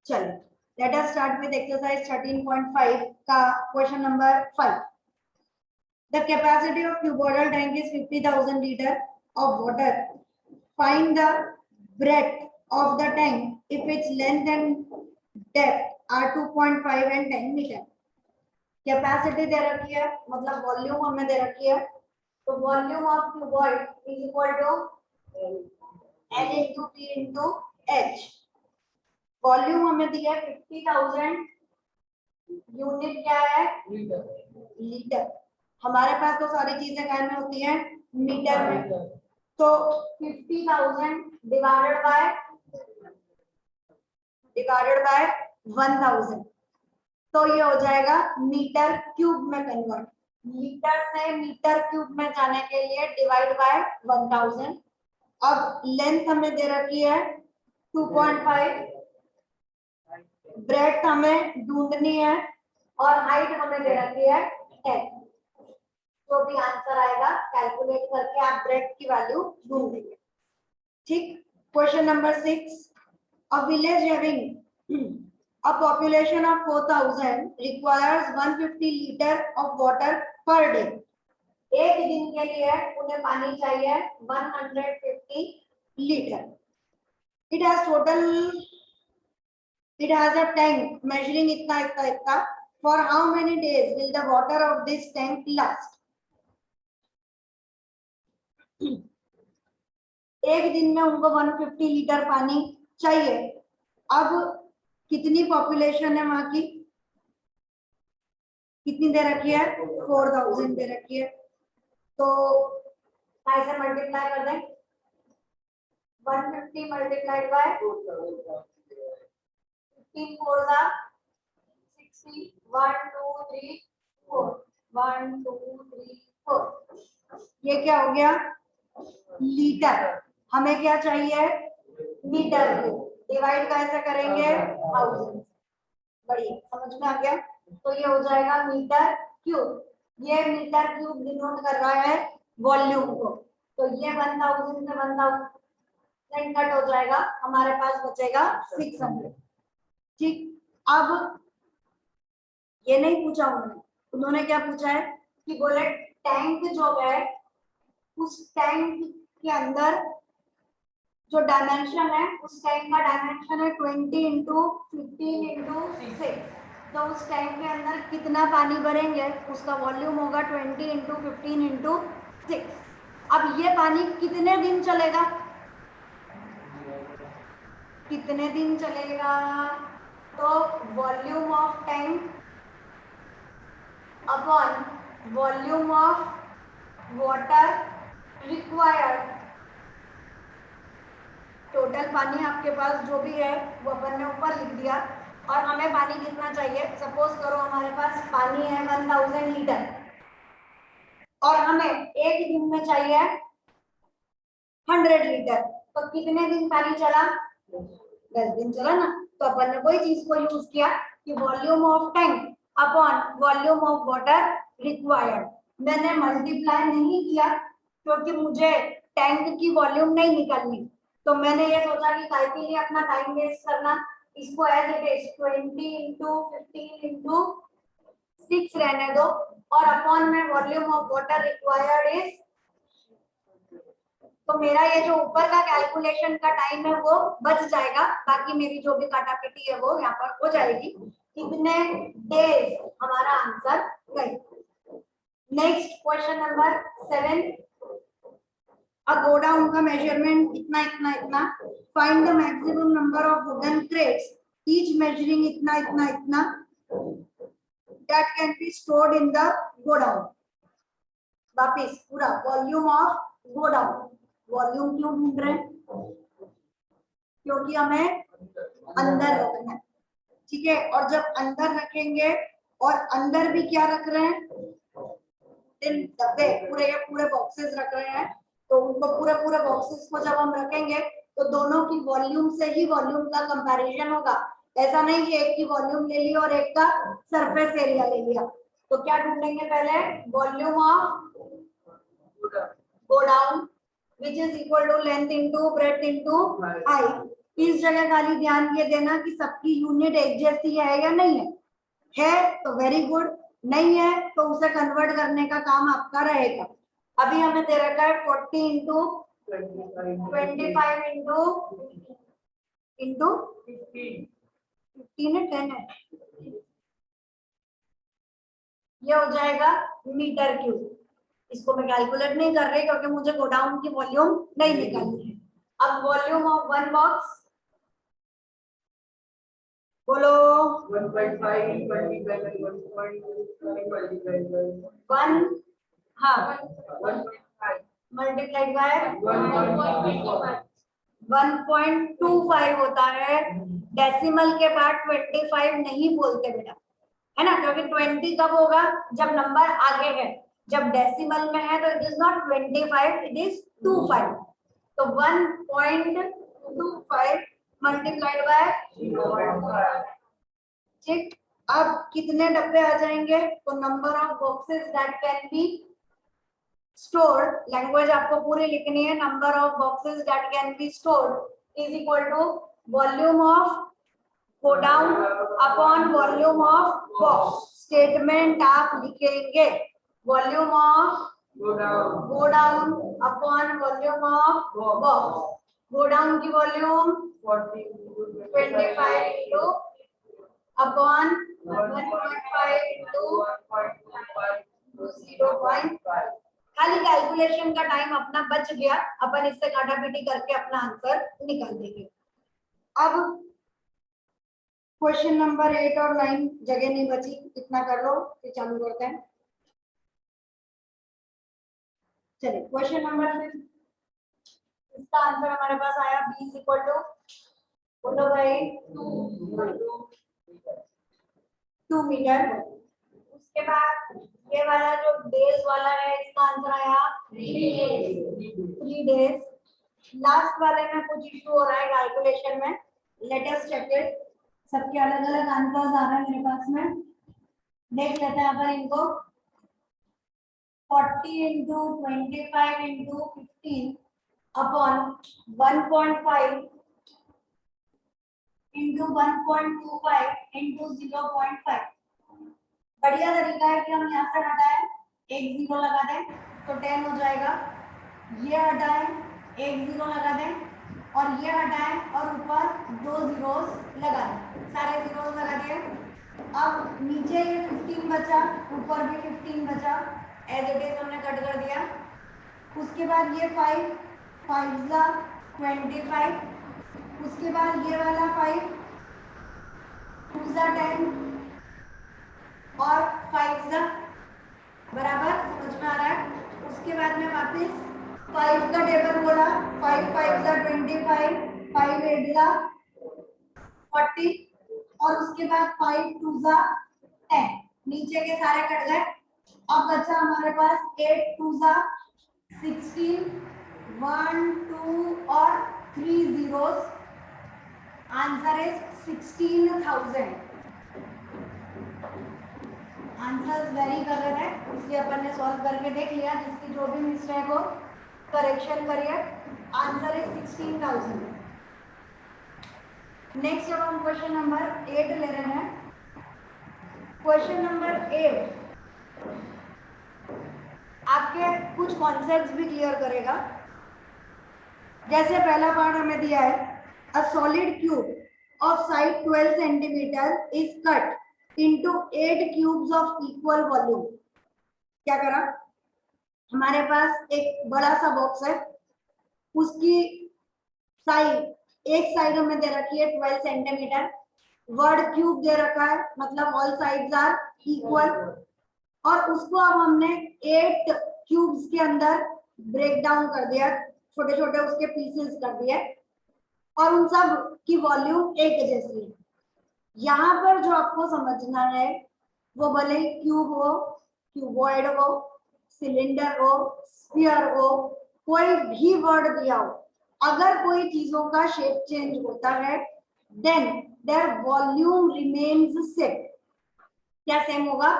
चलो let us start with exercise 13.5 का question number 5. The capacity of cuboidal tank is 50,000 liter of water. Find the breadth of the tank if its length and depth are 2.5 and 10 meter. Capacity दे रखी है, मतलब volume हमें दे रखी है. तो volume of cuboid is equal to L into P into H. Volume हमें दिया है 50,000. यूनिट क्या है? लीटर. हमारे पास तो सारी चीजें क्या में होती हैं? मीटर में. तो 50,000 डिवाइडेड बाय 1000, तो ये हो जाएगा मीटर क्यूब में कन्वर्ट. लीटर से मीटर क्यूब में जाने के लिए डिवाइड बाय 1000. अब लेंथ हमें दे रखी है 2.5, ब्रेड्थ हमें ढूंढनी है और हाइट हमें दे रखी है 10. तो भी आंसर आएगा, कैलकुलेट करके आप ब्रेड्थ की वैल्यू ढूंढ लेंगे. ठीक. Question number 6. A village having a population of 4,000 requires 150 liter of water per day. एक दिन के लिए उन्हें पानी चाहिए 150 litre. It has a tank measuring इतना इतना इतना. For how many days will the water of this tank last? एक दिन में उनको 150 लीटर पानी चाहिए. अब कितनी पॉपुलेशन है वहां की? कितनी दे रखी है? 4,000 दे रखी है. तो कैसे मल्टीप्लाई कर दें? 150 मल्टीप्लाइड बाय 15 4 जा 60. 1 2 3 4. 1 2 3 4. ये क्या हो गया? लीटर. हमें क्या चाहिए? Metre cube. डिवाइड कैसे करेंगे? 1000. बढ़िया, समझ में आ गया. तो ये हो जाएगा मीटर क्यूब. ये मीटर क्यूब डिनोट कर रहा है वॉल्यूम को. तो ये 1000 से 1000 कट हो जाएगा, हमारे पास बचेगा 600. ठीक. अब ये नहीं पूछा उन्होंने क्या पूछा है कि बोले टैंक जो है उस टैंक के अंदर जो डायमेंशन है, उस टैंक का डायमेंशन है 20 इंटू 15 इंटू 6. तो उस टैंक के अंदर कितना पानी भरेंगे उसका वॉल्यूम होगा 20 इंटू 15 इंटू 6. अब ये पानी कितने दिन चलेगा? कितने दिन चलेगा? तो volume of tank upon volume of water required. Total पानी आपके पास जो भी है वो अपन ने ऊपर लिख दिया. और हमें पानी कितना चाहिए? सपोज करो हमारे पास पानी है 1000 लीटर और हमें एक दिन में चाहिए 100 लीटर. तो कितने दिन पानी चला? 10 दिन चला ना. तो अपन ने कोई चीज को यूज किया कि volume of tank upon volume of water required. मैंने मल्टीप्लाई नहीं किया क्योंकि मुझे टैंक की वॉल्यूम नहीं निकालनी. तो मैंने ये सोचा कि काय के लिए अपना टाइम वेस्ट करना, इसको as it is 20 into 15 into 6 रहने दो और अपॉन में volume of water required is. तो मेरा ये जो ऊपर का कैलकुलेशन का टाइम है वो बच जाएगा. बाकी मेरी जो भी काटापीटी है वो यहाँ पर हो जाएगी. कितने डेज हमारा आंसर गई. Next question number 7. अ गोडाउन का मेजरमेंट इतना इतना इतना. Find the maximum number of wooden crates each measuring इतना इतना इतना that can be stored in the godown. वापिस पूरा वॉल्यूम ऑफ गोडाउन. वॉल्यूम क्यों ढूंढ रहे हैं? क्योंकि हमें अंदर रखना है. ठीक है. और जब अंदर रखेंगे और अंदर भी क्या रख रहे हैं? डब्बे, पूरे बॉक्सेस रख रहे हैं. तो उनको पूरे बॉक्सेस को जब हम रखेंगे तो दोनों की वॉल्यूम से ही वॉल्यूम का कंपैरिजन होगा. ऐसा नहीं कि एक की वॉल्यूम ले ली और एक का सरफेस एरिया ले लिया. तो क्या ढूंढेंगे? पहले volume of godown which is equal to length into breadth into height. इस जगह खाली ध्यान ये देना कि सबकी यूनिट एक जैसी है या नहीं है तो वेरी गुड, नहीं है तो उसे कन्वर्ट करने का काम आपका रहेगा। अभी हमें दे रखा है 40 इंटू 25 इंटू 15 है 10 है, ये हो जाएगा मीटर क्यूब। इसको मैं कैलकुलेट नहीं कर रही क्योंकि मुझे गोडाउन की वॉल्यूम नहीं निकालनी है। अब वॉल्यूम ऑफ वन बॉक्स बोलो 1.5 1 हाँ मल्टीप्लाइड बाय 1.25 होता है। डेसिमल के बाद 25 नहीं बोलते बेटा, है ना, क्योंकि 20 कब होगा जब नंबर आगे है, जब डेसिमल में है तो it is not 25 it is 25। तो 1.25 मल्टीप्लाइड बाय, ठीक। अब कितने डब्बे आ जाएंगे, तो number of boxes that can be stored, language आपको पूरी लिखनी है, number of boxes that can be stored is equal to volume of godown upon volume of box. Statement आप लिखेंगे volume of godown upon volume of box. Godown की volume 25 into upon 1.5 into 0.5। खाली calculation का time अपना बच गया, अपन इससे काटापीटी करके अपना आंसर निकाल देंगे। अब क्वेश्चन नंबर 8 और 9 जगह नहीं बची, इतना कर लो फिर चालू करते हैं। चलिए क्वेश्चन नंबर 5, इसका आंसर हमारे पास आया b इज इक्वल टू, बोलो भाई 2 मीटर। उसके बाद ये वाला जो डेज वाला है इसका आंसर आया 3 डेज। लास्ट वाले में कुछ इशू हो रहा है कैलकुलेशन में, लेट अस चेक इट। सबके अलग अलग आंसर्स आ रहे हैं मेरे पास में, देख लेते हैं अपन इनको। 40 into 25 into 15 upon 1.5 into 1.25 into 0.5। बढ़िया तरीका है कि हम यहाँ से हटाएं, एक जीरो लगा दें तो 10 हो जाएगा, ये हटाएं एक जीरो लगा दें और ये हटाएं और ऊपर 2 जीरोस लगा दें, सारे जीरोस लगा दिए। अब नीचे ये 15 बचा, ऊपर भी 15 बचा, एज इट इज हमने कट कर दिया। उसके बाद ये 5 5 जा 25, उसके बाद ये वाला 5 2 जा 10 और 5 जा बराबर, समझ में आ रहा है। उसके बाद में वापस 5 का टेबल बोला, 5 5 जा 25, 5 8 जा 40 और उसके बाद 5 2 जा 10, नीचे के सारे कट गए। अब बचा हमारे पास 8 2 जा 16, 1 2 और 3 zeros, answer is 16,000। Answers very कर रहे हैं इसलिए अपन ने सॉल्व करके देख लिया, जिसकी जो भी मिस्टेक हो करेक्शन करिए। Answer is 16,000। नेक्स्ट अब हम क्वेश्चन नंबर 8 ले रहे हैं। क्वेश्चन नंबर 8 आपके कुछ कॉन्सेप्ट्स भी क्लियर करेगा। जैसे पहला पार्ट हमें दिया है, a solid cube of side 12 centimetre is cut into 8 cubes of equal volume। क्या करा, हमारे पास एक बड़ा सा बॉक्स है, उसकी साइड, एक साइड हमें दे रखी है 12 सेंटीमीटर, वर्ड क्यूब दे रखा है, मतलब ऑल साइड्स आर इक्वल, और उसको अब हमने 8 क्यूब्स के अंदर ब्रेक डाउन कर दिया, छोटे छोटे उसके पीसेस कर दिए और उन सब की वॉल्यूम एक जैसी है। यहाँ पर जो आपको समझना है वो भले क्यूब हो, क्यूबॉइड हो, सिलेंडर हो, स्फीयर हो, कोई भी वर्ड दिया हो, अगर कोई चीजों का शेप चेंज होता है then their volume remains same. क्या सेम होगा,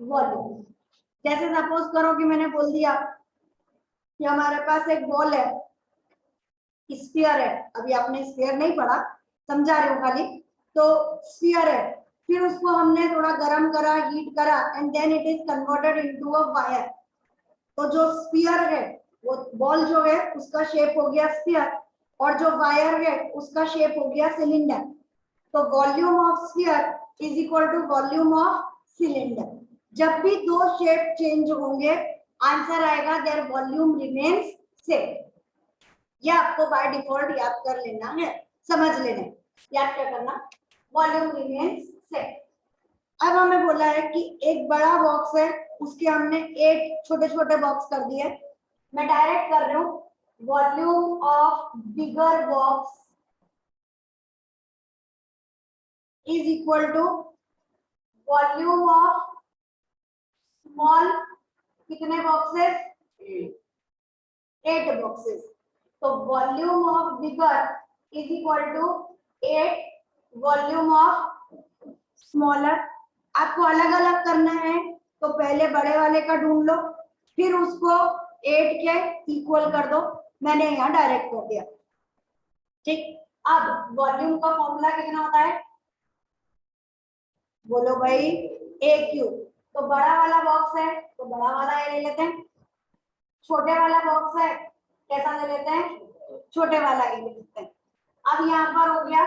वॉल्यूम। जैसे सपोज करो कि मैंने बोल दिया कि हमारे पास एक बॉल है स्फीयर है, अभी आपने स्फीयर नहीं पढ़ा, समझा रही हूँ खाली। तो स्फीयर है, फिर उसको हमने थोड़ा गर्म करा, हीट करा, and then it is converted into a wire. तो जो स्फीयर है, वो बॉल जो है उसका शेप हो गया स्फीयर, और जो वायर है उसका शेप हो गया सिलेंडर। तो volume of sphere is equal to volume of cylinder. जब भी दो शेप चेंज होंगे, आंसर आएगा देयर वॉल्यूम रिमेन्स सेम। ये आपको बाय डिफॉल्ट याद कर लेना है, समझ लेना है। याद क्या करना, वॉल्यूम रिमेन्स सेम। अब हमें बोला है कि एक बड़ा बॉक्स है, उसके हमने 8 छोटे छोटे बॉक्स कर दिए। मैं डायरेक्ट कर रही हूँ, volume of bigger box is equal to volume of small, कितने बॉक्सेस, 8 बॉक्सेस। तो volume of bigger is equal to 8 volume of smaller. आपको अलग अलग करना है तो पहले बड़े वाले का ढूंढ लो, फिर उसको 8 के इक्वल कर दो। मैंने यहाँ डायरेक्ट कर दिया, ठीक। अब वॉल्यूम का फॉर्मूला कितना होता है, बोलो भाई, ए क्यूब। तो बड़ा वाला बॉक्स है तो बड़ा वाला ए ले लेते हैं, छोटे वाला बॉक्स है कैसा ले लेते हैं, छोटे वाला ए ले लेते हैं। अब यहाँ पर हो गया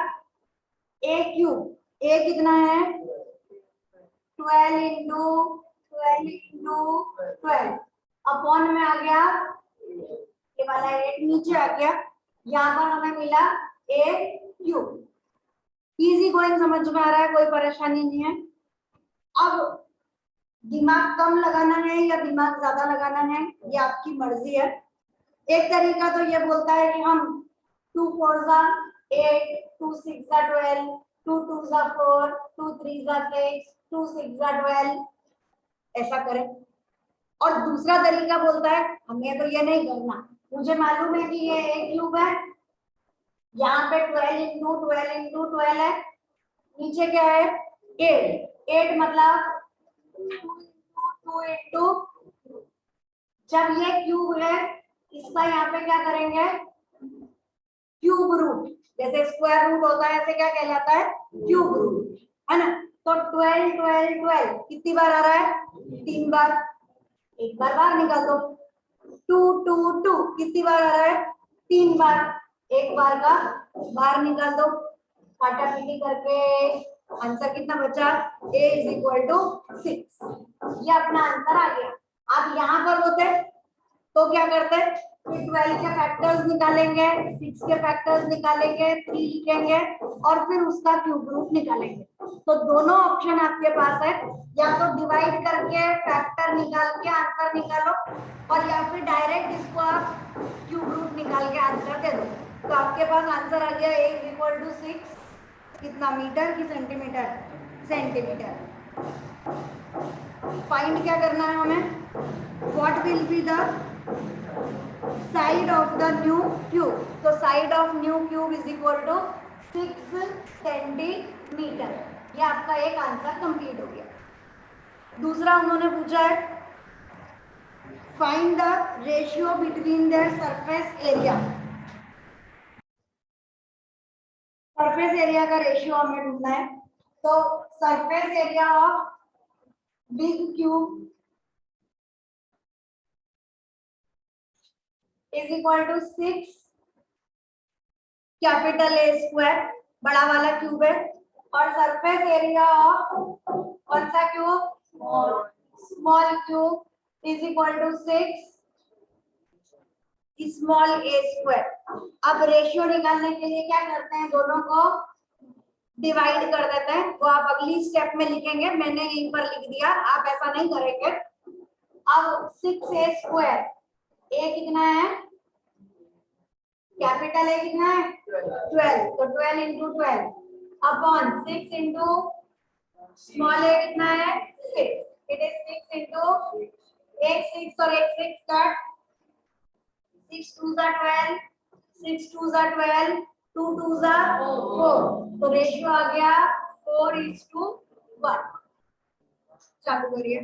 ए क्यूब, ए कितना है 12 इंटू 12 इंटू 12 अपॉन में आ गया, ये वाला 8 नीचे आ गया, यहाँ पर हमें मिला ए क्यूब। इजी गोइंग, समझ में आ रहा है, कोई परेशानी नहीं है। अब दिमाग कम लगाना है या दिमाग ज्यादा लगाना है, ये आपकी मर्जी है। एक तरीका तो ये बोलता है कि हम 2 4 8, 2 6 12, 2 2 4, 2 3 6, 2 6 12 ऐसा करें। और दूसरा तरीका बोलता है हमें तो ये नहीं करना, मुझे मालूम है कि ये ए क्यूब है, यहाँ पे 12 इंटू 12 इंटू 12 है, नीचे क्या है 8, 8 मतलब 2 इंटू, जब ये क्यूब है इसका यहाँ पे क्या करेंगे क्यूब रूट, जैसे स्क्वायर रूट होता है ऐसे क्या कहलाता है क्यूब रूट, है ना। तो 12 12 12 कितनी बार आ रहा है 3 बार, एक बार बाहर निकाल दो। 2 2 2 कितनी बार आ रहा है 3 बार, एक बार का बाहर निकाल दो। काटा पीटी करके आंसर कितना बचा, a इज इक्वल टू 6। ये अपना आंसर आ गया। आप यहाँ पर होते तो क्या करते, फिर 12 के फैक्टर्स निकालेंगे, 6 के फैक्टर्स निकालेंगे, 3 लिखेंगे और फिर उसका क्यूब रूट निकालेंगे। तो दोनों ऑप्शन आपके पास है, या तो डिवाइड करके फैक्टर निकाल के आंसर निकालो, और या फिर डायरेक्ट इसको आप क्यूब रूट निकाल के आंसर दे दो। तो आपके पास आंसर आ गया a इज इक्वल टू 6, कितना मीटर की सेंटीमीटर, सेंटीमीटर। फाइंड क्या करना है हमें, what will be the side of the new cube. तो side of new cube is equal to 6 centimetre. ये आपका एक आंसर कंप्लीट हो गया। दूसरा उन्होंने पूछा है find the ratio between their surface area. Surface area का रेशियो हमें ढूंढना है। तो surface area of big cube is equal to 6 capital A square, बड़ा वाला क्यूब है, और सरफेस एरिया ऑफ कौन सा cube, small cube is equal to 6 small A square. अब रेशियो निकालने के लिए क्या करते हैं, दोनों को डिवाइड कर देते हैं, वो आप अगली स्टेप में लिखेंगे, मैंने यहीं पर लिख दिया, आप ऐसा नहीं करेंगे। अब 6 ए स्क्वायर, ए कितना है कैपिटल ए कितना है 12, तो 12 इंटू 12 अपॉन 6 इंटू स्मॉल ए कितना है 6, इट इज 6 इंटू एक 6 और एक 6 कट, 6 2 जा 12, 6 2 जा 12, 2 2 जा 4, तो रेशियो आ गया 4:1। चालू करिए।